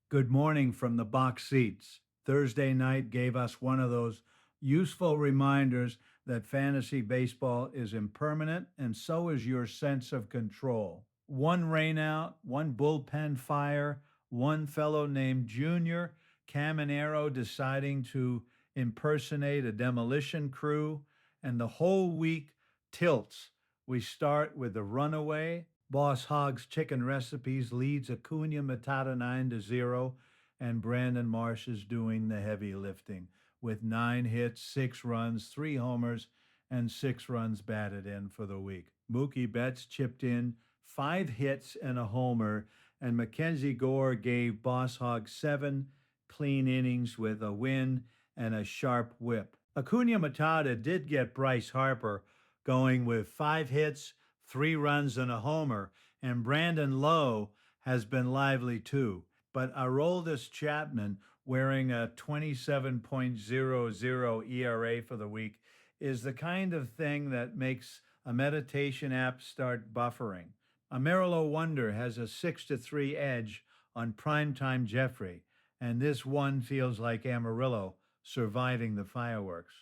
Good morning from the box seats. Thursday night gave us one of those useful reminders that fantasy baseball is impermanent and so is your sense of control. One rainout, one bullpen fire, one fellow named Junior Caminero deciding to impersonate a demolition crew, and the whole week tilts. We start with the runaway. Boss Hogg's Chicken Recipes leads Acuna Matata 9-0, and Brandon Marsh is doing the heavy lifting with 9 hits, 6 runs, 3 homers, and 6 runs batted in for the week. Mookie Betts chipped in 5 hits and a homer, and Mackenzie Gore gave Boss Hogg 7 clean innings with a win and a sharp whip. Acuna Matata did get Bryce Harper going with 5 hits, 3 runs, and a homer, and Brandon Lowe has been lively too. But Aroldis Chapman, wearing a 27.00 ERA for the week, is the kind of thing that makes a meditation app start buffering. Amarillo Wonder has a 6-3 edge on Primetime Jeffrey, and this one feels like Amarillo surviving the fireworks.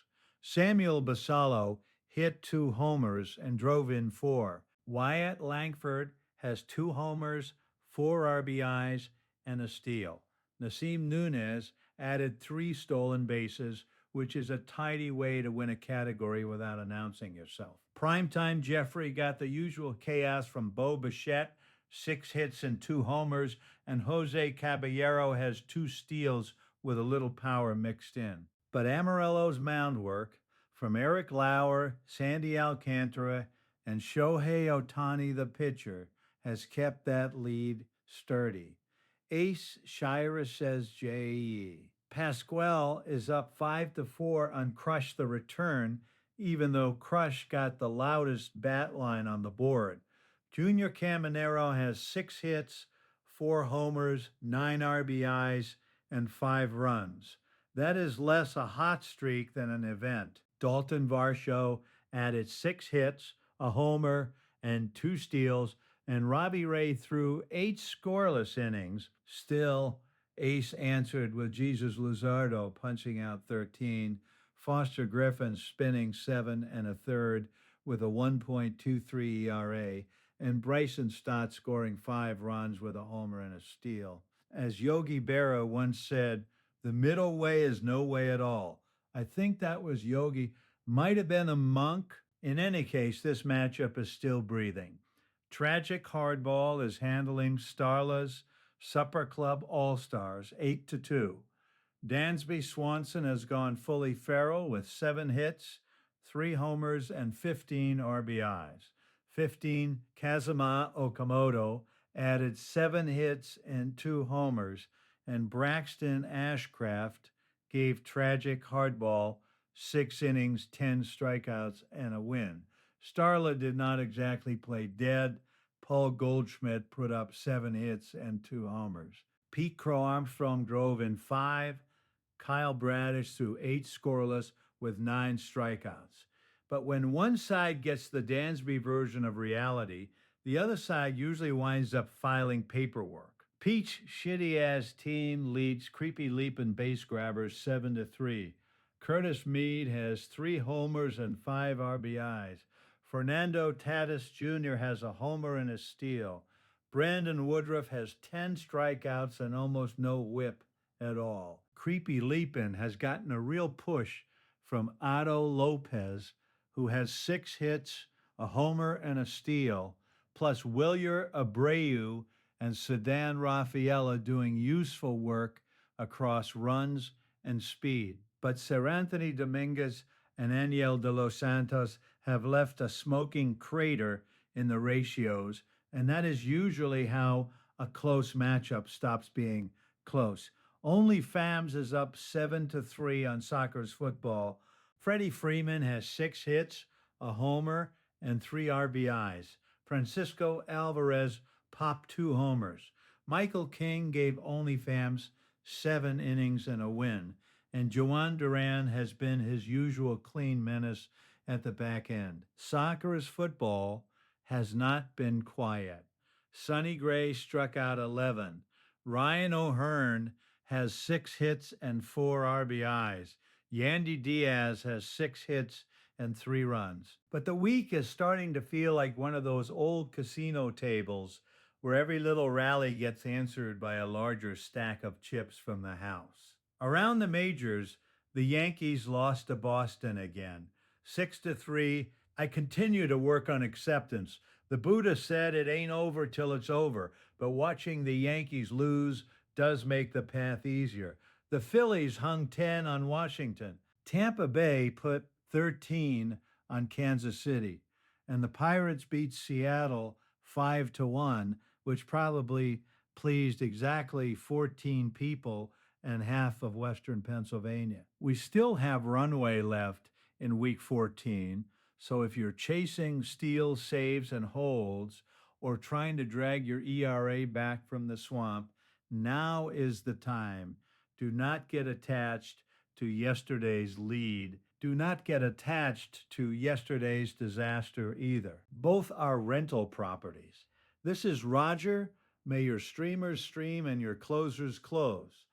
Samuel Basallo hit 2 homers and drove in 4. Wyatt Langford has 2 homers, 4 RBIs, and a steal. Nasim Nunez added 3 stolen bases, which is a tidy way to win a category without announcing yourself. Primetime Jeffrey got the usual chaos from Bo Bichette, 6 hits and 2 homers, and Jose Caballero has 2 steals with a little power mixed in. But Amarillo's mound work, from Eric Lauer, Sandy Alcantara, and Shohei Ohtani, the pitcher, has kept that lead sturdy. Ace Shira says J.E. Pasquale is up 5-4 on Crush the Return, even though Crush got the loudest bat line on the board. Junior Caminero has 6 hits, 4 homers, 9 RBIs, and 5 runs. That is less a hot streak than an event. Dalton Varsho added 6 hits, a homer, and 2 steals, and Robbie Ray threw 8 scoreless innings. Still, Ace answered with Jesus Luzardo punching out 13, Foster Griffin spinning 7 1/3 with a 1.23 ERA, and Bryson Stott scoring 5 runs with a homer and a steal. As Yogi Berra once said, the middle way is no way at all. I think that was Yogi. Might have been a monk. In any case, this matchup is still breathing. Tragic Hardball is handling Starla's Supper Club All-Stars 8-2. Dansby Swanson has gone fully feral with 7 hits, 3 homers, and 15 RBIs. 15, Kazuma Okamoto added 7 hits and 2 homers, and Braxton Ashcraft gave Tragic Hardball 6 innings, 10 strikeouts, and a win. Starla did not exactly play dead. Paul Goldschmidt put up 7 hits and 2 homers. Pete Crow Armstrong drove in 5. Kyle Bradish threw 8 scoreless with 9 strikeouts. But when one side gets the Dansby version of reality, the other side usually winds up filing paperwork. Pete's shitty-ass team leads Creepy Leapin' Base Grabbers 7-3. Curtis Mead has 3 homers and 5 RBIs. Fernando Tatis Jr. has a homer and a steal. Brandon Woodruff has 10 strikeouts and almost no whip at all. Creepy Leapin' has gotten a real push from Otto Lopez, who has 6 hits, a homer, and a steal, plus Wilyer Abreu and Sedan Rafaela doing useful work across runs and speed. But Sir Anthony Dominguez and Aniel de los Santos have left a smoking crater in the ratios, and that is usually how a close matchup stops being close. Only Fams is up 7-3 on Soccer's Football. Freddie Freeman has 6 hits, a homer, and 3 RBIs. Francisco Alvarez popped 2 homers. Michael King gave OnlyFams 7 innings and a win, and Joan Duran has been his usual clean menace at the back end. Soccer's Football has not been quiet. Sonny Gray struck out 11. Ryan O'Hearn has 6 hits and 4 RBIs. Yandy Diaz has 6 hits and 3 runs. But the week is starting to feel like one of those old casino tables where every little rally gets answered by a larger stack of chips from the house. Around the majors, the Yankees lost to Boston again, 6-3. I continue to work on acceptance. The Buddha said it ain't over till it's over, but watching the Yankees lose does make the path easier. The Phillies hung 10 on Washington. Tampa Bay put 13 on Kansas City. And the Pirates beat Seattle 5-1, which probably pleased exactly 14 people and half of Western Pennsylvania. We still have runway left in week 14. So if you're chasing steals, saves, and holds, or trying to drag your ERA back from the swamp, now is the time. Do not get attached to yesterday's lead. Do not get attached to yesterday's disaster either. Both are rental properties. This is Roger. May your streamers stream and your closers close.